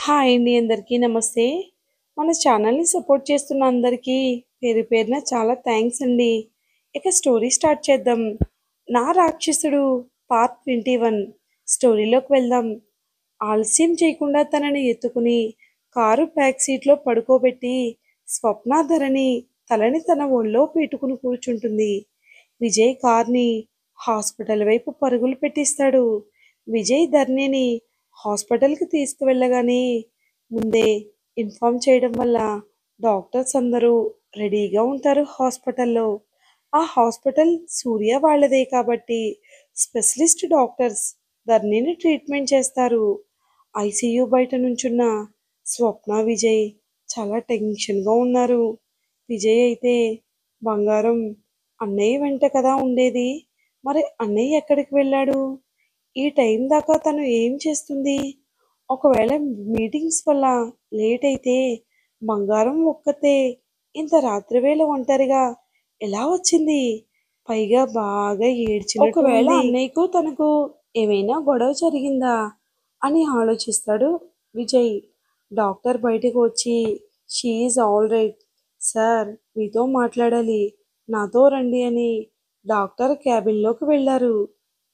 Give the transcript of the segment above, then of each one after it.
Hi అండి అందరికీ నమస్తే. మన ఛానల్‌ని సపోర్ట్ చేస్తున్న అందరికీ పేరు పేరున చాలా థ్యాంక్స్ అండి. ఇక స్టోరీ స్టార్ట్ చేద్దాం. 'నా రాక్షసుడు' పార్ట్ 21 స్టోరీలోకి వెళ్దాం. ఆలస్యం చేయకుండా తనని ఎత్తుకుని కారు బ్యాక్ సీట్‌లో పడుకోబెట్టి స్వప్న ధరణి తలని తన ఒళ్ళో పెట్టుకుని కూర్చుంటుంది. విజయ్ కార్‌ని హాస్పిటల్ వైపు పరుగులు పెట్టిస్తాడు. విజయ్ ధరణిని హాస్పిటల్‌కి తీసుకువెళ్ళగానే ముందే ఇన్ఫార్మ్ చేయడం వల్ల డాక్టర్స్ అందరూ రెడీగా ఉంటారు హాస్పిటల్‌లో. ఆ హాస్పిటల్ సూర్య వాళ్ళదే కాబట్టి స్పెషలిస్ట్ డాక్టర్స్ ధరణిని ట్రీట్మెంట్ చేస్తారు. ఐసీయూ బయట నుంచున్న స్వప్న, విజయ్ చాలా టెన్షన్‌గా ఉన్నారు. విజయ్ అయితే బంగారం అన్నయ్య వెంట కదా ఉండేది. మరి అన్నయ్య ఎక్కడికి వెళ్ళాడు? ఈ టైం దాకా తను ఏం చేస్తుంది? ఒకవేళ మీటింగ్స్ వల్ల లేట్ అయితే బంగారం ఒక్కతే ఇంత రాత్రివేళ ఒంటరిగా ఎలా వచ్చింది? పైగా బాగా ఏడ్చినట్టు ఒకవేళ ఉంది. అన్నయ్యకు తనకు ఏమైనా గొడవ జరిగిందా అని ఆలోచిస్తాడు విజయ్. డాక్టర్ బయటకు వచ్చి she is all right sir, మీతో మాట్లాడాలి, నాతో రండి అని డాక్టర్ క్యాబిన్లోకి వెళ్ళారు.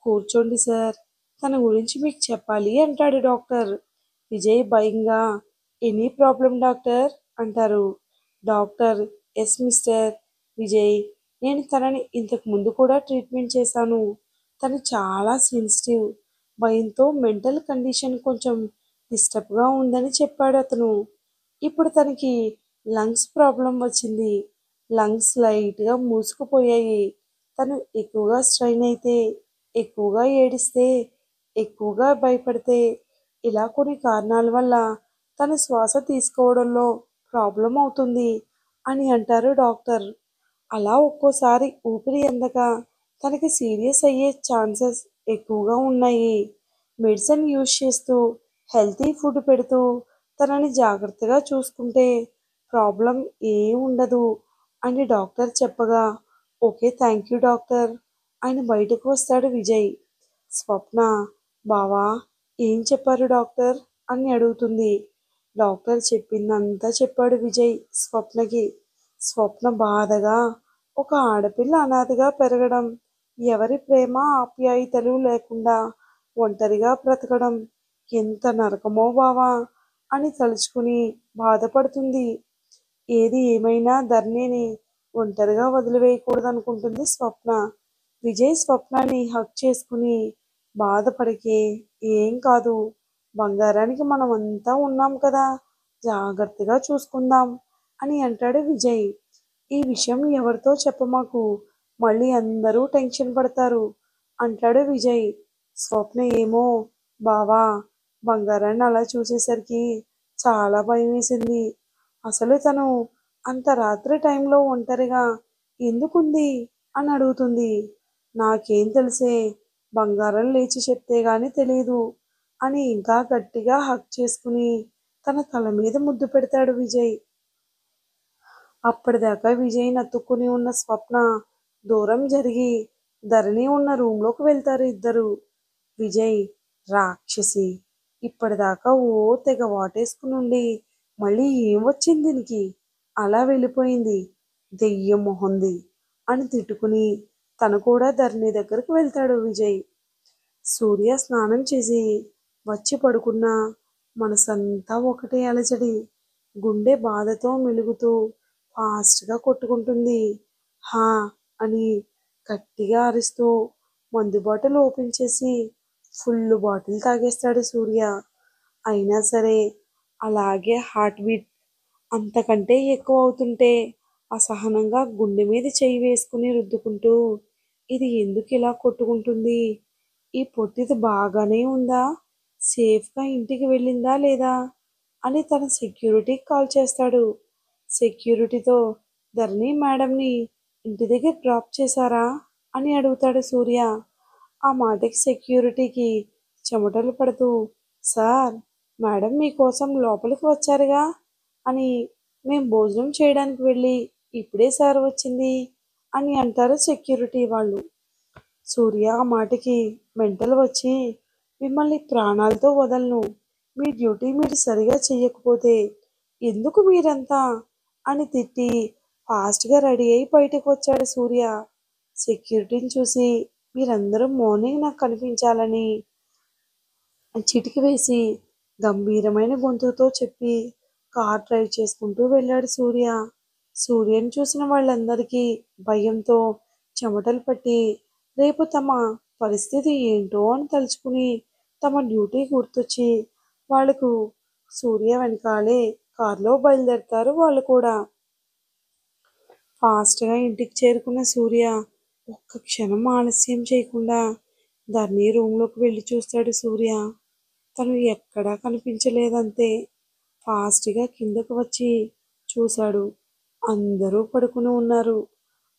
కూర్చోండి సార్, తన గురించి మీకు చెప్పాలి అంటాడు డాక్టర్. విజయ్ భయంగా ఎనీ ప్రాబ్లం డాక్టర్ అంటారు. డాక్టర్ ఎస్ మిస్టర్ విజయ్, నేను తనని ఇంతకు ముందు కూడా ట్రీట్మెంట్ చేశాను. తను చాలా సెన్సిటివ్, భయంతో మెంటల్ కండిషన్ కొంచెం డిస్టర్బ్గా ఉందని చెప్పాడు అతను. ఇప్పుడు తనకి లంగ్స్ ప్రాబ్లం వచ్చింది. లంగ్స్ లైట్గా మూసుకుపోయాయి. తను ఎక్కువగా స్ట్రెయిన్ అయితే, ఎక్కువగా ఏడిస్తే, ఎక్కువగా భయపడితే, ఇలా కొన్ని కారణాల వల్ల తన శ్వాస తీసుకోవడంలో ప్రాబ్లం అవుతుంది అని అంటారు డాక్టర్. అలా ఒక్కోసారి ఊపిరి అందక తనకి సీరియస్ అయ్యే ఛాన్సెస్ ఎక్కువగా ఉన్నాయి. మెడిసిన్ యూజ్ చేస్తూ హెల్తీ ఫుడ్ పెడుతూ తనని జాగ్రత్తగా చూసుకుంటే ప్రాబ్లం ఏం ఉండదు అని డాక్టర్ చెప్పగా, ఓకే థ్యాంక్ యూ డాక్టర్ ఆయన బయటకు వస్తాడు విజయ్. స్వప్న, బావా ఏం చెప్పారు డాక్టర్ అని అడుగుతుంది. డాక్టర్ చెప్పిందంతా చెప్పాడు విజయ్ స్వప్నకి. స్వప్న బాధగా ఒక ఆడపిల్ల అనాథగా పెరగడం, ఎవరి ప్రేమ ఆప్యాయతలు లేకుండా ఒంటరిగా బ్రతకడం ఎంత నరకమో బావా అని తలుచుకుని బాధపడుతుంది. ఏది ఏమైనా ధరణిని ఒంటరిగా వదిలివేయకూడదనుకుంటుంది స్వప్న. విజయ్ స్వప్నాన్ని హగ్ చేసుకుని బాధపడకే, ఏం కాదు, బంగారానికి మనమంతా ఉన్నాం కదా, జాగ్రత్తగా చూసుకుందాం అని అంటాడు విజయ్. ఈ విషయం ఎవరితో చెప్పమాకు, మళ్ళీ అందరూ టెన్షన్ పడతారు అంటాడు విజయ్. స్వప్న ఏమో బావా, బంగారాన్ని అలా చూసేసరికి చాలా భయం వేసింది. అసలు తను అంత రాత్రి టైంలో ఒంటరిగా ఎందుకుంది అని అడుగుతుంది. నాకేం తెలిసే, బంగారం లేచి చెప్తే గాని తెలీదు అని ఇంకా గట్టిగా హగ్ చేసుకుని తన తల మీద ముద్దు పెడతాడు విజయ్. అప్పటిదాకా విజయ్ నత్తుకుని ఉన్న స్వప్న దూరం జరిగి ధరణి ఉన్న రూంలోకి వెళ్తారు ఇద్దరు. విజయ్, రాక్షసి, ఇప్పటిదాకా ఓ తెగ వాటేసుకునుండి మళ్ళీ ఏం వచ్చింది దీనికి, అలా వెళ్ళిపోయింది, దెయ్యం మొహంది అని తిట్టుకుని తను కూడా ధరణి దగ్గరకు వెళ్తాడు విజయ్. సూర్య స్నానం చేసి వచ్చి పడుకున్న మనసంతా ఒకటే అలజడి. గుండె బాధతో మెలుగుతూ ఫాస్ట్గా కొట్టుకుంటుంది. హా అని గట్టిగా అరుస్తూ మందు బాటిల్ ఓపెన్ చేసి ఫుల్ బాటిల్ తాగేస్తాడు సూర్య. అయినా సరే అలాగే హార్ట్ బీట్ అంతకంటే ఎక్కువ అవుతుంటే అసహనంగా గుండె మీద చెయ్యి వేసుకుని రుద్దుకుంటూ, ఇది ఎందుకు ఇలా కొట్టుకుంటుంది, ఈ పొట్టిది బాగానే ఉందా, సేఫ్గా ఇంటికి వెళ్ళిందా లేదా అని తన సెక్యూరిటీకి కాల్ చేస్తాడు. సెక్యూరిటీతో ధరణి మేడంని ఇంటి దగ్గర డ్రాప్ చేశారా అని అడుగుతాడు సూర్య. ఆ మాటకి సెక్యూరిటీకి చెమటలు పడుతూ, సార్, మేడం మీకోసం లోపలికి వచ్చారుగా అని, మేం భోజనం చేయడానికి వెళ్ళి ఇప్పుడే సార్ వచ్చింది అని అంటారు సెక్యూరిటీ వాళ్ళు. సూర్య ఆ మాటకి మెంటల్ వచ్చి, మిమ్మల్ని ప్రాణాలతో వదలను, మీ డ్యూటీ మీరు సరిగా చెయ్యకపోతే ఎందుకు మీరంతా అని తిట్టి ఫాస్ట్గా రెడీ అయి బయటకు వచ్చాడు సూర్య. సెక్యూరిటీని చూసి మీరందరూ మార్నింగ్ నాకు కనిపించాలని చిటికి వేసి గంభీరమైన గొంతుతో చెప్పి కార్ డ్రైవ్ చేసుకుంటూ వెళ్ళాడు సూర్య. సూర్యని చూసిన వాళ్ళందరికీ భయంతో చెమటలు పట్టి రేపు తమ పరిస్థితి ఏంటో అని తలుచుకుని తమ డ్యూటీ గుర్తొచ్చి వాళ్ళకు సూర్య వెనకాలే కారులో బయలుదేరతారు వాళ్ళు కూడా. ఫాస్ట్గా ఇంటికి చేరుకున్న సూర్య ఒక్క క్షణం ఆలస్యం చేయకుండా ధరణి రూమ్లోకి వెళ్ళి చూస్తాడు సూర్య. తను ఎక్కడా కనిపించలేదంతే. ఫాస్ట్గా కిందకు వచ్చి చూశాడు. అందరూ పడుకుని ఉన్నారు.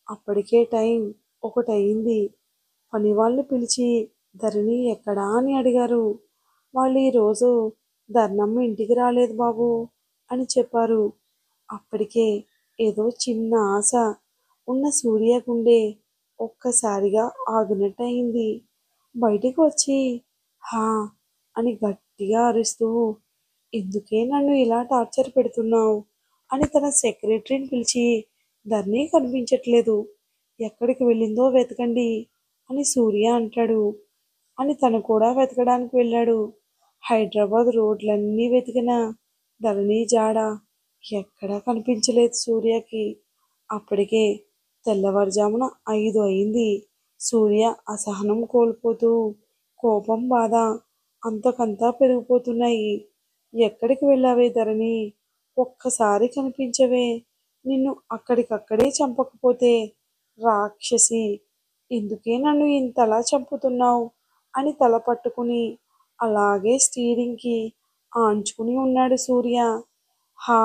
అప్పటికే టైం 1 అయింది. పనివాళ్ళని పిలిచి ధరణి ఎక్కడా అని అడిగారు. వాళ్ళు ఈరోజు ధర్నమ్మ ఇంటికి రాలేదు బాబు అని చెప్పారు. అప్పటికే ఏదో చిన్న ఆశ ఉన్న సూర్య గుండె ఒక్కసారిగా ఆగినట్టయింది. బయటికి వచ్చి హా అని గట్టిగా అరుస్తూ ఎందుకే నన్ను ఇలా టార్చర్ పెడుతున్నావు అని తన సెక్రటరీని పిలిచి ధరణి కనిపించట్లేదు, ఎక్కడికి వెళ్ళిందో వెతకండి అని సూర్య అంటాడు. అని తను కూడా వెతకడానికి వెళ్ళాడు. హైదరాబాద్ రోడ్లన్నీ వెతికినా ధరణి జాడ ఎక్కడా కనిపించలేదు సూర్యకి. అప్పటికే తెల్లవారుజామున 5 అయింది. సూర్య అసహనం కోల్పోతూ కోపం బాధ అంతకంతా పెరిగిపోతున్నాయి. ఎక్కడికి వెళ్ళావే ధరణి, ఒక్కసారి కనిపించవే, నిన్ను అక్కడికక్కడే చంపకపోతే రాక్షసి, ఎందుకే నన్ను ఇంతలా చంపుతున్నావు అని తల పట్టుకుని అలాగే స్టీరింగ్కి ఆంచుకుని ఉన్నాడు సూర్య. హా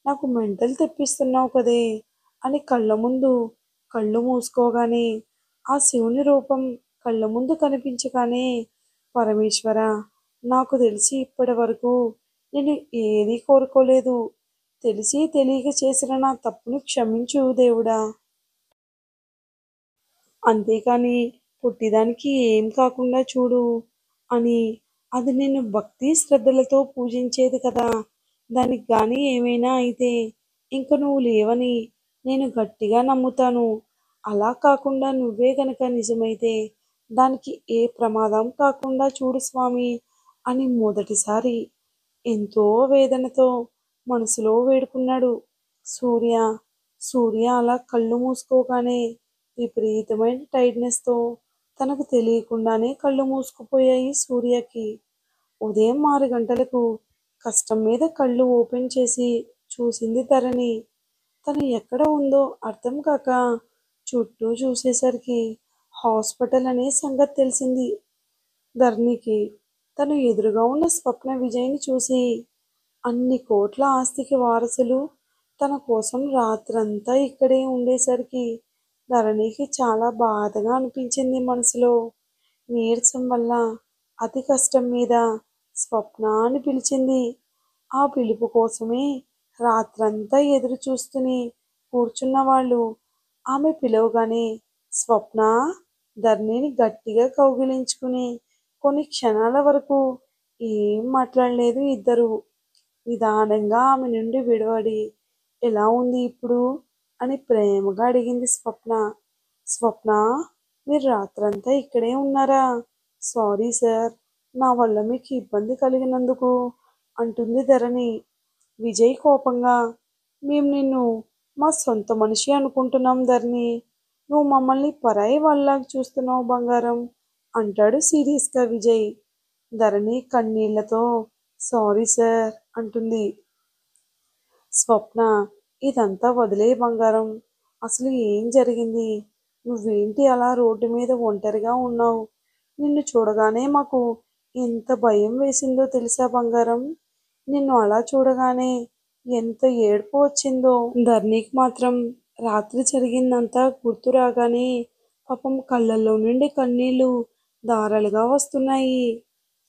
నాకు మెంటల్ తెప్పిస్తున్నావు కదే అని కళ్ళు మూసుకోగానే ఆ శివుని రూపం కళ్ళ ముందు కనిపించగానే పరమేశ్వర, నాకు తెలిసి ఇప్పటి వరకు నేను ఏదీ కోరుకోలేదు. తెలిసి తెలియక చేసిన నా తప్పును క్షమించు దేవుడా. అంతేకాని పుట్టిదానికి ఏం కాకుండా చూడు అని అది నిన్ను భక్తి శ్రద్ధలతో పూజించేది కదా. దానికి గాని ఏమైనా అయితే ఇంక నువ్వు లేవని నేను గట్టిగా నమ్ముతాను. అలా కాకుండా నువ్వే గనక నిజమైతే దానికి ఏ ప్రమాదం కాకుండా చూడు స్వామి అని మొదటిసారి ఎంతో వేదనతో మనసులో వేడుకున్నాడు సూర్య. సూర్య అలా కళ్ళు మూసుకోగానే విపరీతమైన టైర్డ్నెస్తో తనకు తెలియకుండానే కళ్ళు మూసుకుపోయాయి సూర్యకి. ఉదయం 6 గంటలకు కష్టం మీద కళ్ళు ఓపెన్ చేసి చూసింది ధరణి. తను ఎక్కడ ఉందో అర్థం కాక చుట్టూ చూసేసరికి హాస్పిటల్ అనే సంగతి తెలిసింది ధరణికి. తను ఎదురుగా ఉన్న స్వప్న విజయ్ని చూసి అన్ని కోట్ల ఆస్తికి వారసులు తన కోసం రాత్రంతా ఇక్కడే ఉండేసరికి ధరణికి చాలా బాధగా అనిపించింది మనసులో. నీరసం వల్ల అతి కష్టం మీద స్వప్న అని పిలిచింది. ఆ పిలుపు కోసమే రాత్రంతా ఎదురు చూస్తూనే కూర్చున్న వాళ్ళు ఆమె పిలవగానే స్వప్న ధరణిని గట్టిగా కౌగిలించుకుని కొన్ని క్షణాల వరకు ఏం మాట్లాడలేదు ఇద్దరు. నిదానంగా ఆమె నుండి విడివడి ఎలా ఉంది ఇప్పుడు అని ప్రేమగా అడిగింది స్వప్న. స్వప్న, మీరు రాత్రంతా ఇక్కడే ఉన్నారా? సారీ సార్, నా వల్ల మీకు ఇబ్బంది కలిగినందుకు అంటుంది ధరణి. విజయ్ కోపంగా మేము నిన్ను మా సొంత మనిషి అనుకుంటున్నాం ధరణి, నువ్వు మమ్మల్ని పరాయి వాళ్ళలాగా చూస్తున్నావు బంగారం అంటాడు సీరియస్గా విజయ్. ధరణి కన్నీళ్లతో సారీ సార్ అంటుంది. స్వప్న, ఇదంతా వదిలే బంగారం, అసలు ఏం జరిగింది? నువ్వేంటి అలా రోడ్డు మీద ఒంటరిగా ఉన్నావు? నిన్ను చూడగానే మాకు ఎంత భయం వేసిందో తెలుసా బంగారం? నిన్ను అలా చూడగానే ఎంత ఏడుపు వచ్చిందో. ధరణికి మాత్రం రాత్రి జరిగిందంతా గుర్తు రాగానే పాపం కళ్ళల్లో నుండి కన్నీళ్లు ధారలుగా వస్తున్నాయి.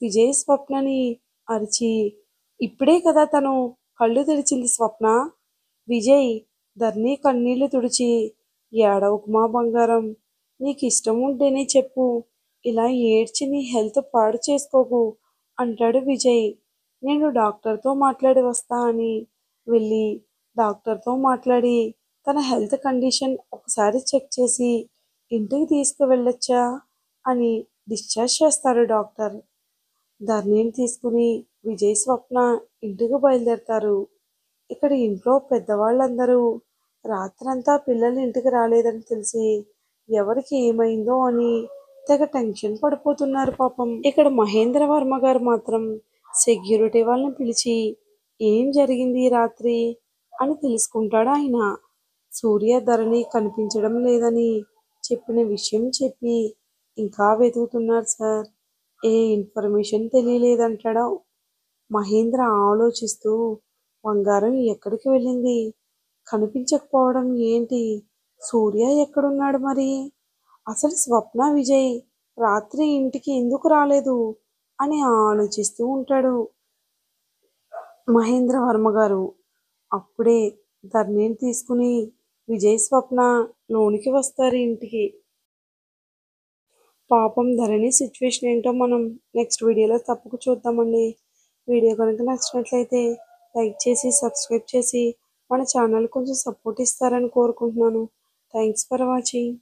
విజయ్ స్వప్నని అరిచి ఇప్పుడే కదా తను కళ్ళు తెరిచింది స్వప్న. విజయ్ ధరణి కన్నీళ్లు తుడిచి ఏడవకుమా బంగారం, నీకు ఇష్టం ఉంటేనే చెప్పు, ఇలా ఏడ్చి నీ హెల్త్ పాడు చేసుకోకు అంటాడు విజయ్. నేను డాక్టర్తో మాట్లాడి వస్తా అని వెళ్ళి డాక్టర్తో మాట్లాడి తన హెల్త్ కండిషన్ ఒకసారి చెక్ చేసి ఇంటికి తీసుకువెళ్ళొచ్చా అని డిశ్చార్జ్ చేస్తారు డాక్టర్. ధరణిని తీసుకుని విజయ్, స్వప్న ఇంటికి బయలుదేరతారు. ఇక్కడ ఇంట్లో పెద్దవాళ్ళందరూ రాత్రంతా పిల్లలు ఇంటికి రాలేదని తెలిసి ఎవరికి ఏమైందో అని తెగ టెన్షన్ పడిపోతున్నారు పాపం. ఇక్కడ మహేంద్ర వర్మ గారు మాత్రం సెక్యూరిటీ వాళ్ళని పిలిచి ఏం జరిగింది ఈ రాత్రి అని తెలుసుకుంటాడు ఆయన. సూర్య, ధరణి కనిపించడం లేదని చెప్పిన విషయం చెప్పి ఇంకా వెతుకుతున్నారు సార్, ఏ ఇన్ఫర్మేషన్ తెలియలేదంటాడా మహేంద్ర ఆలోచిస్తూ. బంగారం ఎక్కడికి వెళ్ళింది, కనిపించకపోవడం ఏంటి, సూర్య ఎక్కడున్నాడు మరి, అసలు స్వప్న, విజయ్ రాత్రి ఇంటికి ఎందుకు రాలేదు అని ఆలోచిస్తూ ఉంటాడు మహేంద్ర వర్మ గారు. అప్పుడే ధరణిని తీసుకుని విజయ్, స్వప్న లోనికి వస్తారు ఇంటికి. పాపం ధరణి సిచ్యువేషన్ ఏంటో మనం నెక్స్ట్ వీడియోలో తప్పక చూద్దామండి. వీడియో కనుక నచ్చినట్లయితే లైక్ చేసి సబ్స్క్రైబ్ చేసి మన ఛానల్ కొంచెం సపోర్ట్ ఇస్తారని కోరుకుంటున్నాను. Thanks for watching.